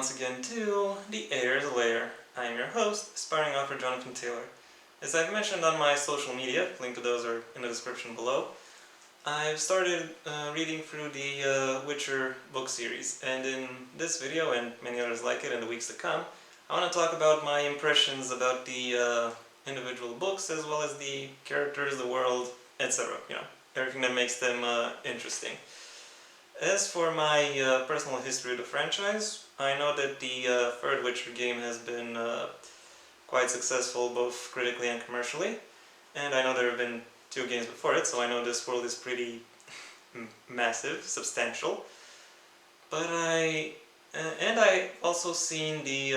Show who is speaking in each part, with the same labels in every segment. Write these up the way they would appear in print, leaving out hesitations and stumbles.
Speaker 1: once again to the Heir's Lair. I am your host, aspiring author Jonathan Taylor. As I've mentioned on my social media, link to those are in the description below, I've started reading through the Witcher book series, and in this video, and many others like it in the weeks to come, I want to talk about my impressions about the individual books, as well as the characters, the world, etc. Everything that makes them interesting. As for my personal history of the franchise, I know that the third Witcher game has been quite successful both critically and commercially, and I know there have been 2 games before it, so I know this world is pretty massive, substantial. But I also seen the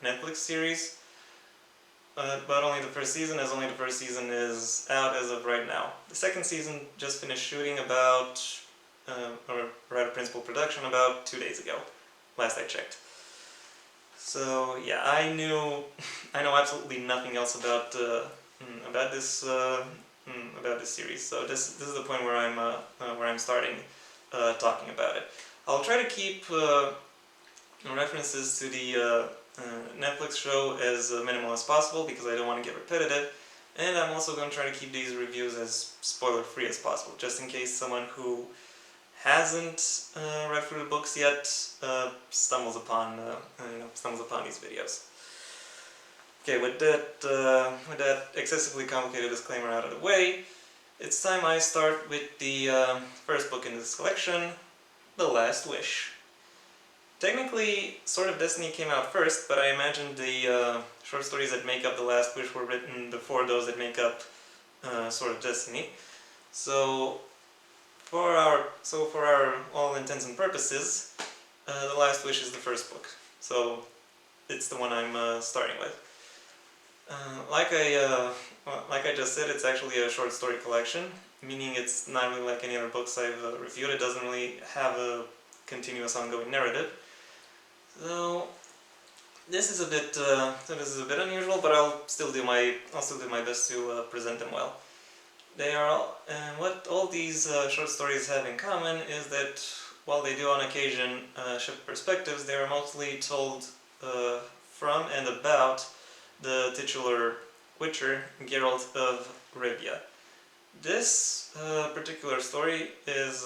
Speaker 1: Netflix series, but only the first season, as only the first season is out as of right now. The second season just finished shooting about, or rather principal production about 2 days ago, last I checked. So yeah, I know absolutely nothing else about this series. So this is the point where I'm starting talking about it. I'll try to keep references to the Netflix show as minimal as possible because I don't want to get repetitive, and I'm also going to try to keep these reviews as spoiler-free as possible, just in case someone who hasn't read through the books yet stumbles upon these videos. Okay, with that excessively complicated disclaimer out of the way, it's time I start with the first book in this collection, The Last Wish. Technically, Sword of Destiny came out first, but I imagine the short stories that make up The Last Wish were written before those that make up Sword of Destiny. So for our all intents and purposes, The Last Wish is the first book. So it's the one I'm starting with. Like I just said, it's actually a short story collection, meaning it's not really like any other books I've reviewed. It doesn't really have a continuous ongoing narrative. So this is a bit unusual, but I'll still do my best to present them well. What all these short stories have in common is that while they do on occasion shift perspectives, they are mostly told from and about the titular Witcher, Geralt of Rivia. This particular story is,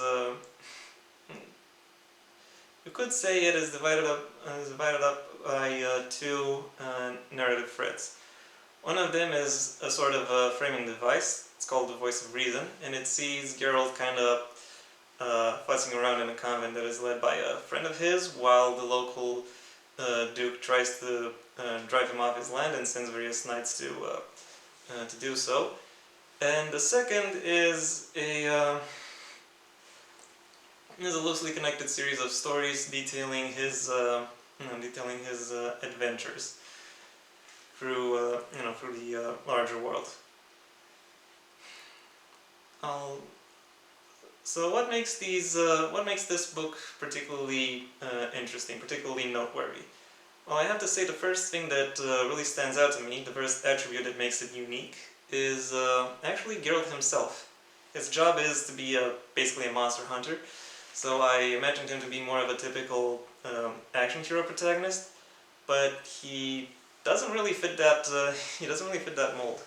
Speaker 1: you could say it is divided up by 2 narrative threads. One of them is a sort of framing device. It's called the Voice of Reason, and it sees Geralt kind of fussing around in a convent that is led by a friend of his, while the local Duke tries to drive him off his land and sends various knights to do so. And the second is a loosely connected series of stories detailing his adventures through the larger world. So what makes this book particularly interesting, particularly noteworthy? Well, I have to say the first thing that really stands out to me, the first attribute that makes it unique, is actually Geralt himself. His job is to be basically a monster hunter, so I imagined him to be more of a typical action hero protagonist, but he doesn't really fit that mold.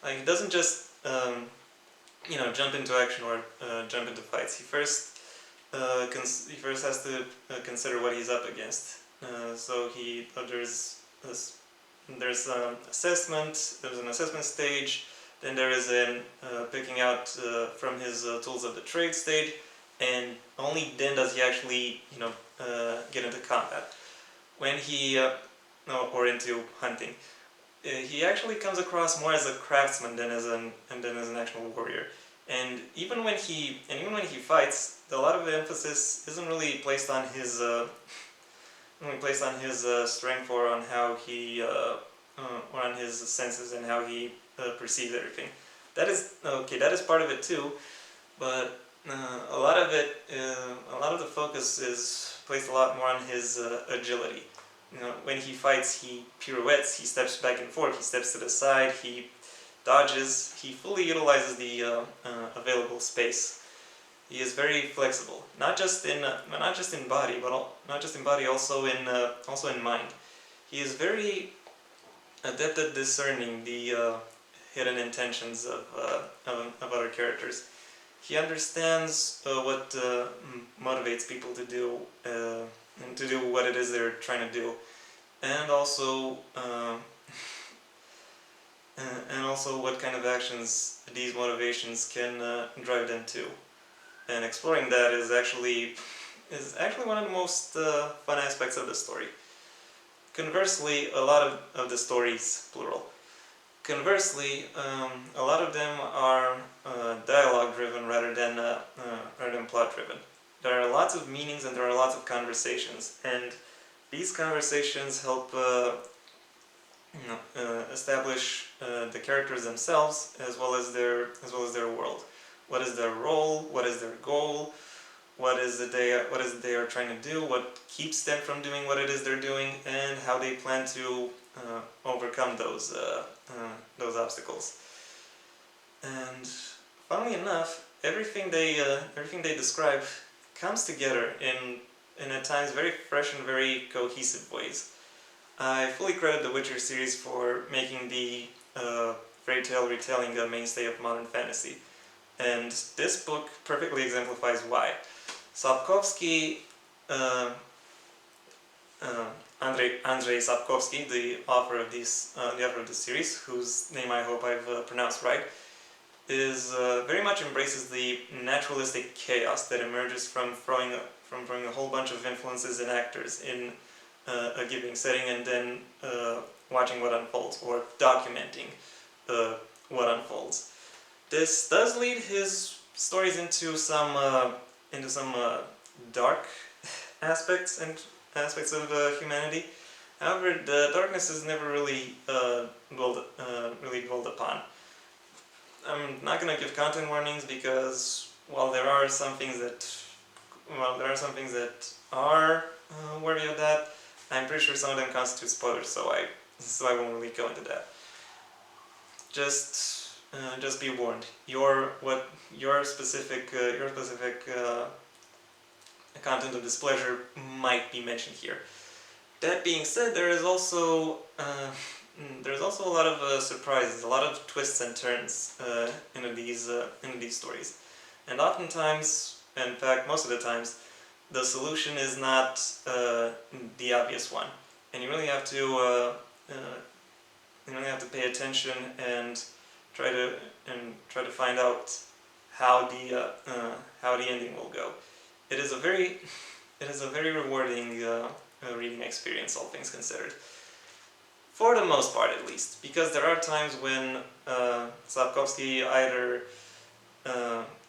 Speaker 1: Like, he doesn't just jump into action or jump into fights. He first has to consider what he's up against. So there's an assessment stage, then there is an picking out from his tools of the trade stage, and only then does he actually get into combat. When he or into hunting. He actually comes across more as a craftsman than as an actual warrior. And even when he fights, a lot of the emphasis isn't really placed on his strength or on how he or on his senses and how he perceives everything. That is okay. That is part of it too, but a lot of the focus is placed a lot more on his agility. When he fights, he pirouettes, he steps back and forth, he steps to the side, he dodges, he fully utilizes the available space. He is very flexible, not just in body, but also in mind. He is very adept at discerning the hidden intentions of other characters. He understands what motivates people to do and to do what it is they're trying to do, and also what kind of actions these motivations can drive them to. And exploring that is actually one of the most fun aspects of the story. Conversely, a lot of the stories, plural. Conversely, a lot of them are dialogue driven rather than plot driven. There are lots of meanings and there are lots of conversations, and these conversations help establish the characters themselves as well as their world. What is their role? What is their goal? What is it they are trying to do? What keeps them from doing what it is they're doing, and how they plan to overcome those obstacles. And funnily enough, everything they describe comes together in at times very fresh and very cohesive ways. I fully credit the Witcher series for making the fairy tale retelling a mainstay of modern fantasy, and this book perfectly exemplifies why. Sapkowski, Andrei Sapkowski, the author of this series, whose name I hope I've pronounced right, is very much embraces the naturalistic chaos that emerges from throwing a whole bunch of influences and actors in a given setting, and then watching what unfolds or documenting what unfolds. This does lead his stories into some dark aspects of humanity. However, the darkness is never really dwelled upon. I'm not going to give content warnings because while there are some things that are worthy of that, I'm pretty sure some of them constitute spoilers, so I won't really go into that. Just be warned. Your specific content of displeasure might be mentioned here. That being said, there is also a lot of surprises, a lot of twists and turns into these stories, and oftentimes, in fact, most of the times, the solution is not the obvious one, and you really have to pay attention and try to find out how the ending will go. It is a very rewarding reading experience, all things considered. For the most part, at least, because there are times when Sapkowski either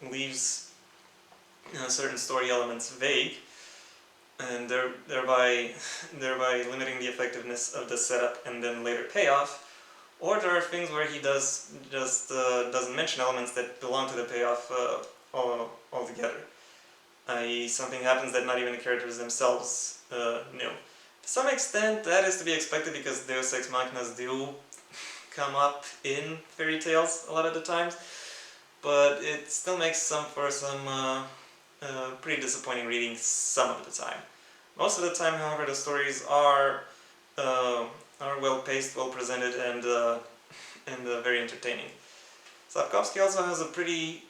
Speaker 1: leaves certain story elements vague, and thereby limiting the effectiveness of the setup and then later payoff, or there are things where he doesn't mention elements that belong to the payoff altogether. I.e., something happens that not even the characters themselves knew. To some extent, that is to be expected because Deus Ex Machinas do come up in fairy tales a lot of the times, but it still makes for some pretty disappointing reading some of the time. Most of the time, however, the stories are well paced, well presented, and very entertaining. Sapkowski also has a pretty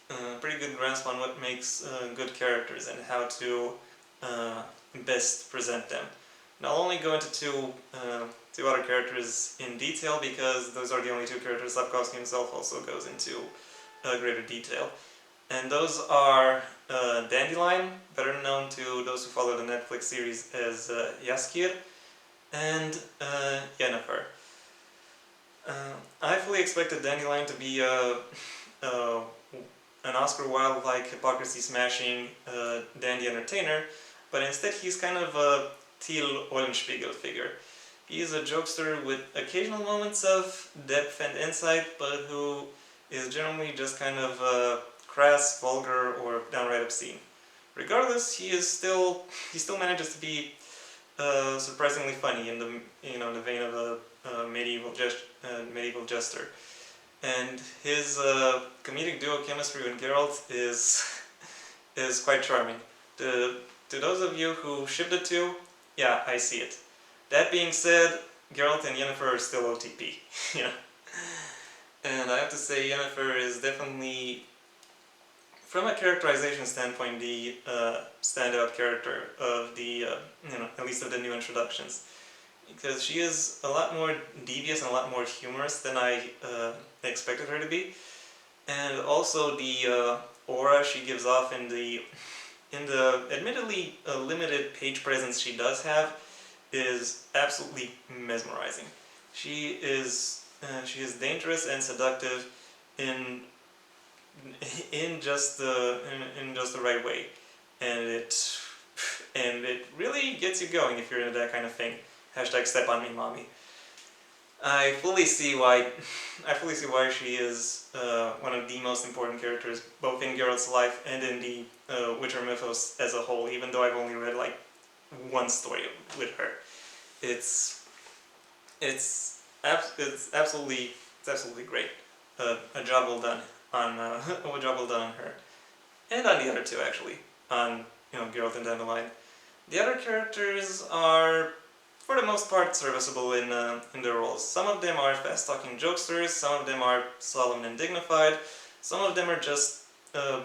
Speaker 1: good grasp on what makes good characters and how to best present them. And I'll only go into two other characters in detail because those are the only two characters Sapkowski himself also goes into greater detail. And those are Dandelion, better known to those who follow the Netflix series as Jaskier, and Yennefer. I fully expected Dandelion to be an Oscar Wilde-like hypocrisy-smashing dandy entertainer, but instead he's kind of a Till Eulenspiegel figure. He is a jokester with occasional moments of depth and insight, but who is generally just kind of crass, vulgar, or downright obscene. Regardless, he still manages to be surprisingly funny in the vein of a medieval jester. and his comedic duo chemistry with Geralt is quite charming. To those of you who ship the two, yeah, I see it. That being said, Geralt and Yennefer are still OTP. Yeah. And I have to say, Yennefer is definitely, from a characterization standpoint, the standout character of the, at least of the new introductions. Because she is a lot more devious and a lot more humorous than I expected her to be. And also the aura she gives off in the admittedly limited page presence she does have is absolutely mesmerizing. She is dangerous and seductive in just the right way, and it really gets you going if you're into that kind of thing. Hashtag step on me, mommy. I fully see why she is one of the most important characters, both in Geralt's life and in the Witcher mythos as a whole. Even though I've only read like one story with her, it's absolutely great. A job well done on a job well done on her, and on the other two actually, on Geralt and Dandelion. The other characters are, for the most part, serviceable in their roles. Some of them are fast-talking jokesters, some of them are solemn and dignified, some of them are just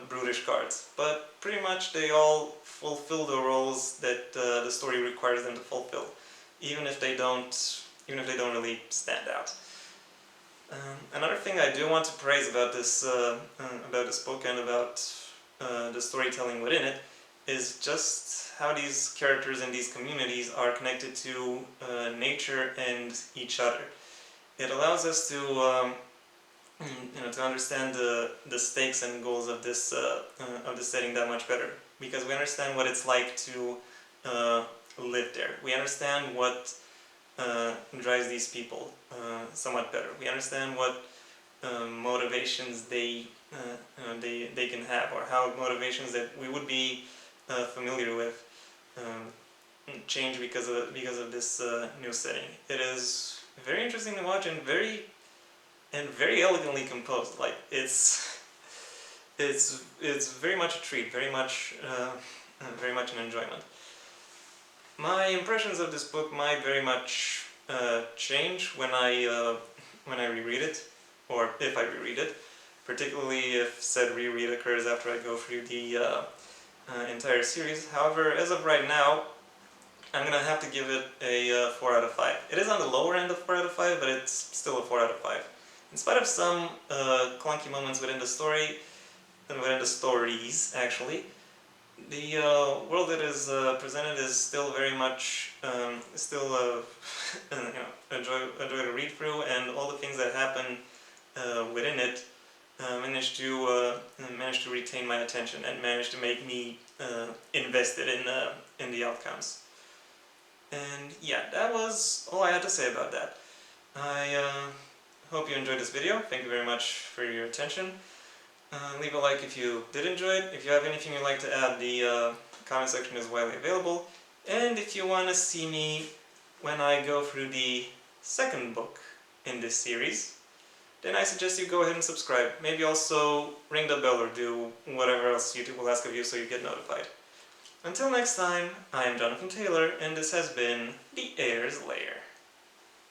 Speaker 1: brutish guards. But pretty much they all fulfill the roles that the story requires them to fulfill, even if they don't really stand out. Another thing I do want to praise about this book and about the storytelling within it is just how these characters and these communities are connected to nature and each other. It allows us to to understand the stakes and goals of this setting that much better, because we understand what it's like to live there. We understand what drives these people somewhat better. We understand what motivations they can have, or how motivations that we would be familiar with change because of this new setting. It is very interesting to watch and very elegantly composed. Like it's very much a treat, very much an enjoyment. My impressions of this book might very much change when I reread it, or if I reread it, particularly if said reread occurs after I go through the entire series. However, as of right now, I'm gonna have to give it a 4 out of 5. It is on the lower end of 4 out of 5, but it's still a 4 out of 5. In spite of some clunky moments within the story, and within the stories actually, the world that is presented is still very much a joy to read through, and all the things that happen within it managed to retain my attention and managed to make me invested in the outcomes. And yeah, that was all I had to say about that. I hope you enjoyed this video. Thank you very much for your attention. Leave a like if you did enjoy it. If you have anything you'd like to add, the comment section is widely available. And if you want to see me when I go through the second book in this series, then I suggest you go ahead and subscribe. Maybe also ring the bell or do whatever else YouTube will ask of you so you get notified. Until next time, I am Jonathan Taylor, and this has been the Heir's Lair.